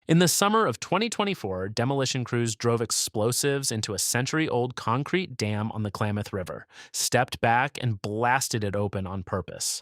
In the summer of 2024, demolition crews drove explosives into a century-old concrete dam on the Klamath River, stepped back, and blasted it open on purpose.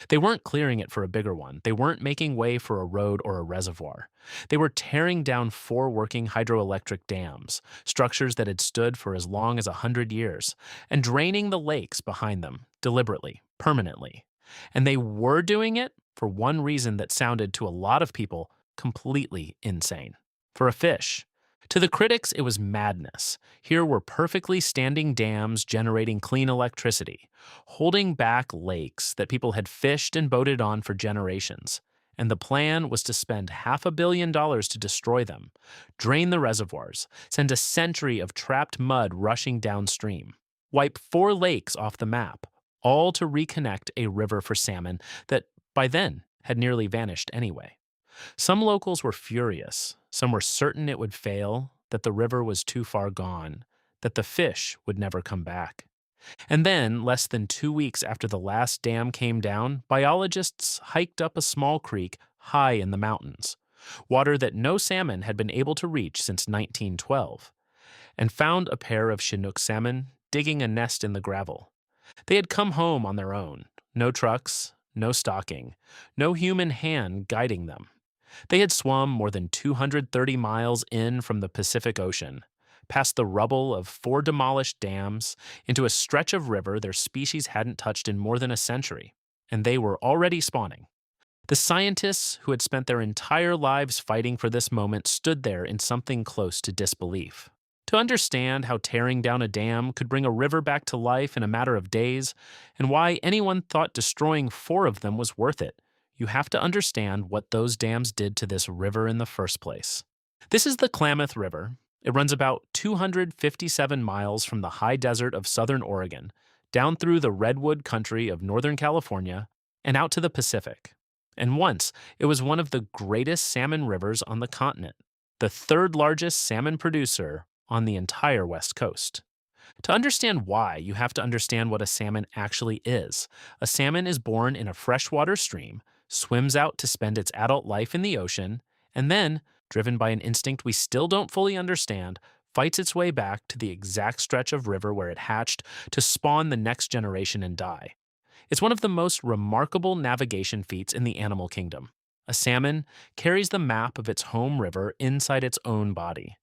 They weren't clearing it for a bigger one. They weren't making way for a road or a reservoir. They were tearing down four working hydroelectric dams, structures that had stood for as long as 100 years, and draining the lakes behind them, deliberately, permanently. And they were doing it for one reason that sounded to a lot of people completely insane: for a fish. To the critics, it was madness. Here were perfectly standing dams generating clean electricity, holding back lakes that people had fished and boated on for generations. And the plan was to spend $500 million to destroy them, drain the reservoirs, send a century of trapped mud rushing downstream, wipe four lakes off the map, all to reconnect a river for salmon that, by then, had nearly vanished anyway. Some locals were furious. Some were certain it would fail, that the river was too far gone, that the fish would never come back. And then, less than 2 weeks after the last dam came down, biologists hiked up a small creek high in the mountains, water that no salmon had been able to reach since 1912, and found a pair of Chinook salmon digging a nest in the gravel. They had come home on their own, no trucks, no stocking, no human hand guiding them. They had swum more than 230 miles in from the Pacific Ocean, past the rubble of four demolished dams, into a stretch of river their species hadn't touched in more than a century, and they were already spawning. The scientists who had spent their entire lives fighting for this moment stood there in something close to disbelief. To understand how tearing down a dam could bring a river back to life in a matter of days, and why anyone thought destroying four of them was worth it, you have to understand what those dams did to this river in the first place. This is the Klamath River. It runs about 257 miles from the high desert of southern Oregon, down through the redwood country of northern California, and out to the Pacific. And once, it was one of the greatest salmon rivers on the continent, the third largest salmon producer on the entire West Coast. To understand why, you have to understand what a salmon actually is. A salmon is born in a freshwater stream, swims out to spend its adult life in the ocean, and then, driven by an instinct we still don't fully understand, fights its way back to the exact stretch of river where it hatched to spawn the next generation and die. It's one of the most remarkable navigation feats in the animal kingdom. A salmon carries the map of its home river inside its own body.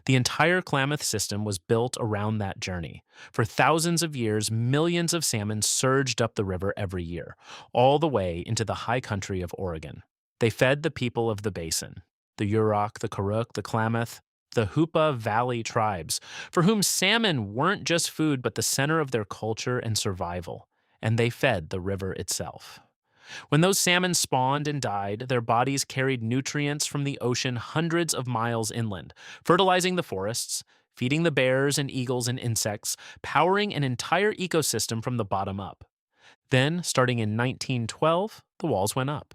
The entire Klamath system was built around that journey. For thousands of years, millions of salmon surged up the river every year, all the way into the high country of Oregon. They fed the people of the basin, the Yurok, the Karuk, the Klamath, the Hoopa Valley tribes, for whom salmon weren't just food but the center of their culture and survival, and they fed the river itself. When those salmon spawned and died, their bodies carried nutrients from the ocean hundreds of miles inland, fertilizing the forests, feeding the bears and eagles and insects, powering an entire ecosystem from the bottom up. Then, starting in 1912, the walls went up.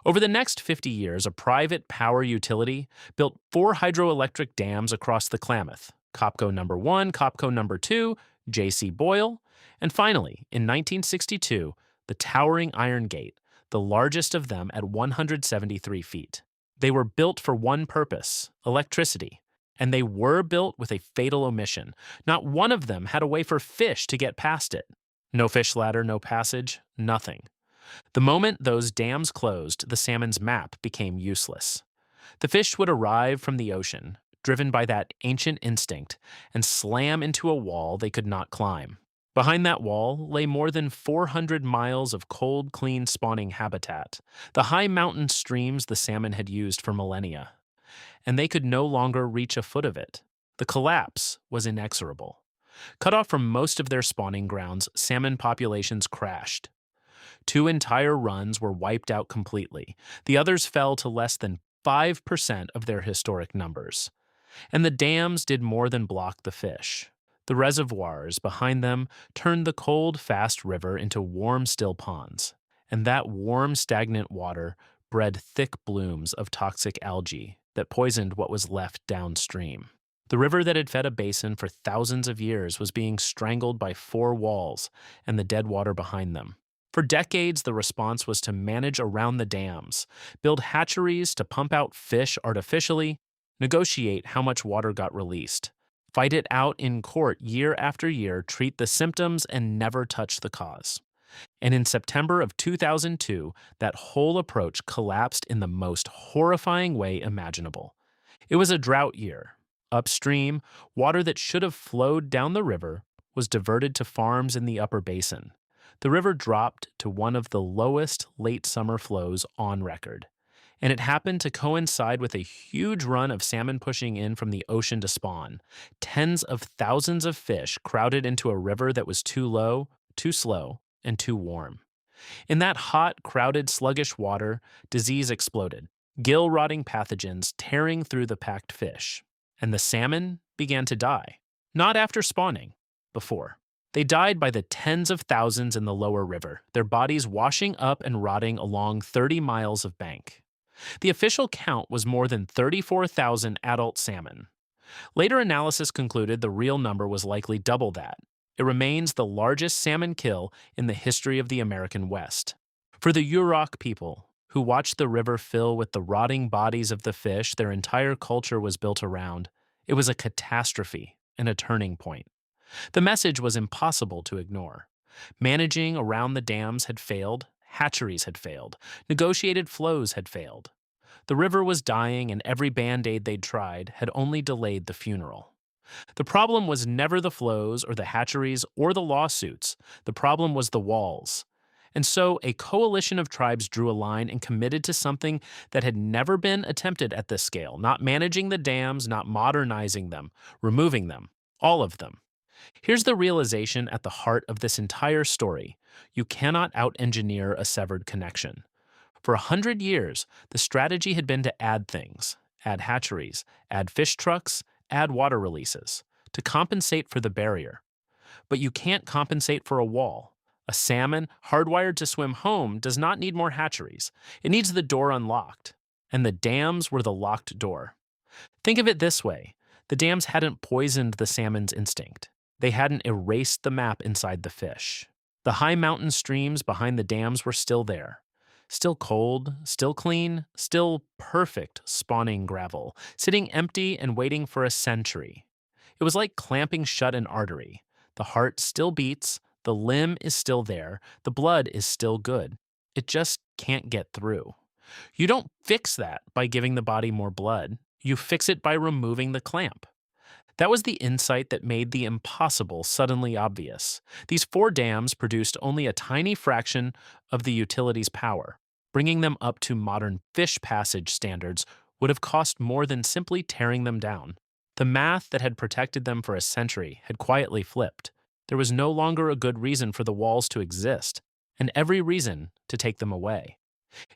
Over the next 50 years, a private power utility built four hydroelectric dams across the Klamath: Copco Number 1, Copco Number 2, J.C. Boyle, and finally, in 1962, the towering Iron Gate, the largest of them at 173 feet. They were built for one purpose: electricity. And they were built with a fatal omission. Not one of them had a way for fish to get past it. No fish ladder, no passage, nothing. The moment those dams closed, the salmon's map became useless. The fish would arrive from the ocean, driven by that ancient instinct, and slam into a wall they could not climb. Behind that wall lay more than 400 miles of cold, clean spawning habitat, the high mountain streams the salmon had used for millennia. And they could no longer reach a foot of it. The collapse was inexorable. Cut off from most of their spawning grounds, salmon populations crashed. Two entire runs were wiped out completely. The others fell to less than 5% of their historic numbers. And the dams did more than block the fish. The reservoirs behind them turned the cold, fast river into warm, still ponds. And that warm, stagnant water bred thick blooms of toxic algae that poisoned what was left downstream. The river that had fed a basin for thousands of years was being strangled by four walls and the dead water behind them. For decades, the response was to manage around the dams, build hatcheries to pump out fish artificially, negotiate how much water got released, fight it out in court year after year, treat the symptoms, and never touch the cause. And in September of 2002, that whole approach collapsed in the most horrifying way imaginable. It was a drought year. Upstream, water that should have flowed down the river was diverted to farms in the upper basin. The river dropped to one of the lowest late summer flows on record. And it happened to coincide with a huge run of salmon pushing in from the ocean to spawn. Tens of thousands of fish crowded into a river that was too low, too slow, and too warm. In that hot, crowded, sluggish water, disease exploded, gill-rotting pathogens tearing through the packed fish. And the salmon began to die. Not after spawning, before. They died by the tens of thousands in the lower river, their bodies washing up and rotting along 30 miles of bank. The official count was more than 34,000 adult salmon. Later analysis concluded the real number was likely double that. It remains the largest salmon kill in the history of the American West. For the Yurok people, who watched the river fill with the rotting bodies of the fish their entire culture was built around, it was a catastrophe and a turning point. The message was impossible to ignore. Managing around the dams had failed, hatcheries had failed, negotiated flows had failed. The river was dying, and every band-aid they'd tried had only delayed the funeral. The problem was never the flows or the hatcheries or the lawsuits. The problem was the walls. And so a coalition of tribes drew a line and committed to something that had never been attempted at this scale, not managing the dams, not modernizing them, removing them, all of them. Here's the realization at the heart of this entire story. You cannot out-engineer a severed connection. For 100 years, the strategy had been to add things, add hatcheries, add fish trucks, add water releases, to compensate for the barrier. But you can't compensate for a wall. A salmon, hardwired to swim home, does not need more hatcheries. It needs the door unlocked. And the dams were the locked door. Think of it this way. The dams hadn't poisoned the salmon's instinct. They hadn't erased the map inside the fish. The high mountain streams behind the dams were still there. Still cold, still clean, still perfect spawning gravel, sitting empty and waiting for a century. It was like clamping shut an artery. The heart still beats, the limb is still there, the blood is still good. It just can't get through. You don't fix that by giving the body more blood. You fix it by removing the clamp. That was the insight that made the impossible suddenly obvious. These 4 dams produced only a tiny fraction of the utility's power. Bringing them up to modern fish passage standards would have cost more than simply tearing them down. The math that had protected them for a century had quietly flipped. There was no longer a good reason for the walls to exist, and every reason to take them away.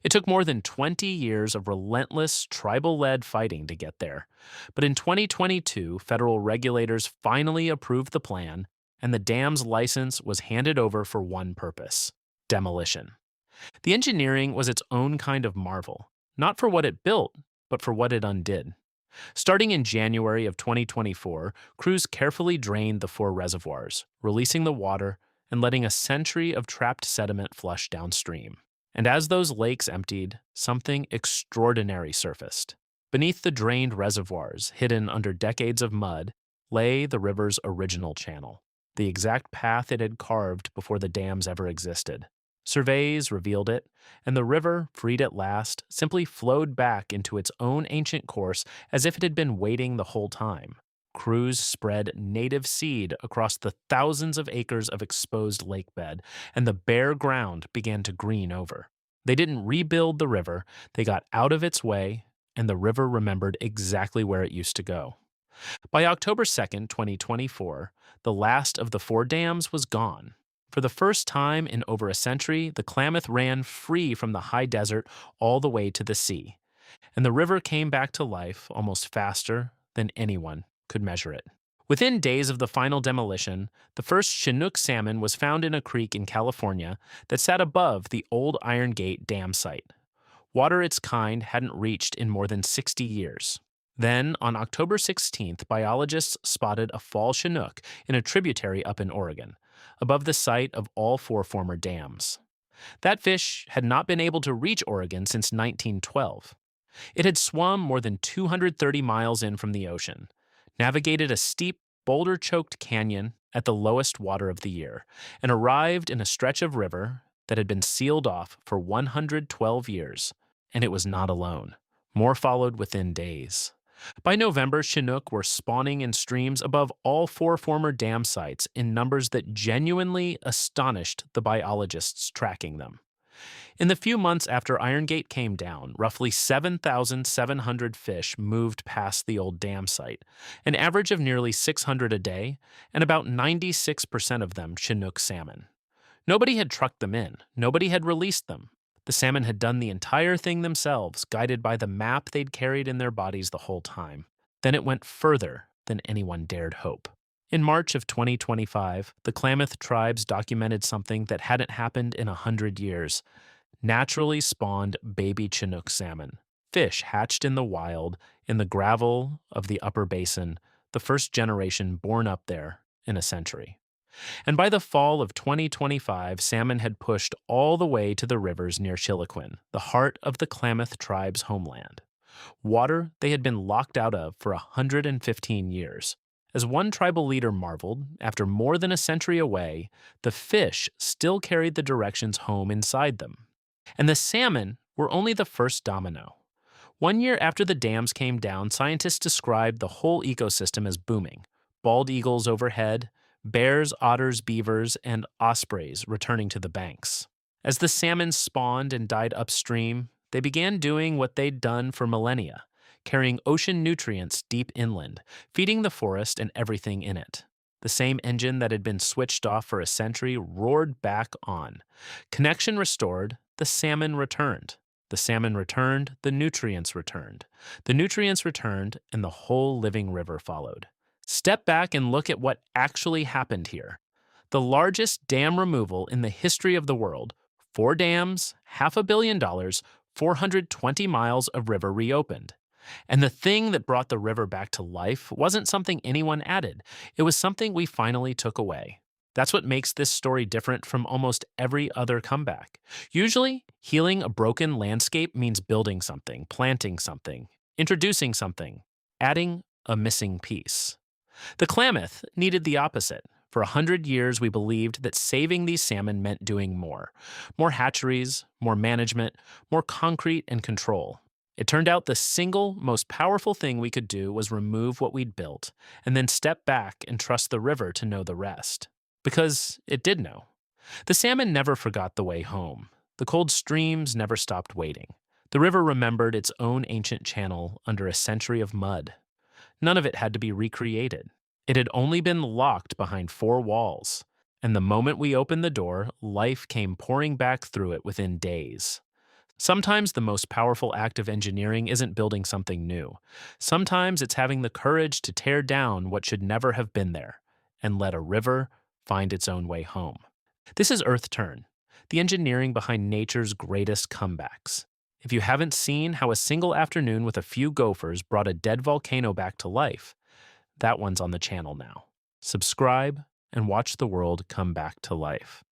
It took more than 20 years of relentless, tribal-led fighting to get there. But in 2022, federal regulators finally approved the plan, and the dam's license was handed over for one purpose: demolition. The engineering was its own kind of marvel, not for what it built, but for what it undid. Starting in January of 2024, crews carefully drained the 4 reservoirs, releasing the water and letting a century of trapped sediment flush downstream. And as those lakes emptied, something extraordinary surfaced. Beneath the drained reservoirs, hidden under decades of mud, lay the river's original channel, the exact path it had carved before the dams ever existed. Surveys revealed it, and the river, freed at last, simply flowed back into its own ancient course as if it had been waiting the whole time. Crews spread native seed across the thousands of acres of exposed lake bed, and the bare ground began to green over. They didn't rebuild the river, they got out of its way, and the river remembered exactly where it used to go. By October 2nd, 2024, the last of the 4 dams was gone. For the first time in over a century, the Klamath ran free from the high desert all the way to the sea, and the river came back to life almost faster than anyone could measure it. Within days of the final demolition, the first Chinook salmon was found in a creek in California that sat above the old Iron Gate dam site. Water its kind hadn't reached in more than 60 years. Then, on October 16th, biologists spotted a fall Chinook in a tributary up in Oregon, above the site of all 4 former dams. That fish had not been able to reach Oregon since 1912. It had swum more than 230 miles in from the ocean, navigated a steep, boulder choked canyon at the lowest water of the year, and arrived in a stretch of river that had been sealed off for 112 years. And it was not alone. More followed within days. By November, Chinook were spawning in streams above all four former dam sites in numbers that genuinely astonished the biologists tracking them. In the few months after Iron Gate came down, roughly 7,700 fish moved past the old dam site, an average of nearly 600 a day, and about 96% of them Chinook salmon. Nobody had trucked them in, nobody had released them. The salmon had done the entire thing themselves, guided by the map they'd carried in their bodies the whole time. Then it went further than anyone dared hope. In March of 2025, the Klamath tribes documented something that hadn't happened in 100 years. Naturally spawned baby Chinook salmon, fish hatched in the wild, in the gravel of the upper basin, the first generation born up there in a century. And by the fall of 2025, salmon had pushed all the way to the rivers near Chiloquin, the heart of the Klamath tribe's homeland. Water they had been locked out of for 115 years. As one tribal leader marveled, after more than a century away, the fish still carried the directions home inside them. And the salmon were only the first domino. 1 year after the dams came down, scientists described the whole ecosystem as booming. Bald eagles overhead, bears, otters, beavers, and ospreys returning to the banks. As the salmon spawned and died upstream, they began doing what they'd done for millennia, carrying ocean nutrients deep inland, feeding the forest and everything in it. The same engine that had been switched off for a century roared back on. Connection restored, the salmon returned. The salmon returned, the nutrients returned. The nutrients returned, and the whole living river followed. Step back and look at what actually happened here. The largest dam removal in the history of the world. 4 dams, $500 million, 420 miles of river reopened. And the thing that brought the river back to life wasn't something anyone added. It was something we finally took away. That's what makes this story different from almost every other comeback. Usually, healing a broken landscape means building something, planting something, introducing something, adding a missing piece. The Klamath needed the opposite. For 100 years, we believed that saving these salmon meant doing more. More hatcheries, more management, more concrete and control. It turned out the single most powerful thing we could do was remove what we'd built, and then step back and trust the river to know the rest. Because it did know. The salmon never forgot the way home. The cold streams never stopped waiting. The river remembered its own ancient channel under a century of mud. None of it had to be recreated. It had only been locked behind 4 walls. And the moment we opened the door, life came pouring back through it within days. Sometimes the most powerful act of engineering isn't building something new. Sometimes it's having the courage to tear down what should never have been there and let a river find its own way home. This is Earthturn, the engineering behind nature's greatest comebacks. If you haven't seen how a single afternoon with a few gophers brought a dead volcano back to life, that one's on the channel now. Subscribe and watch the world come back to life.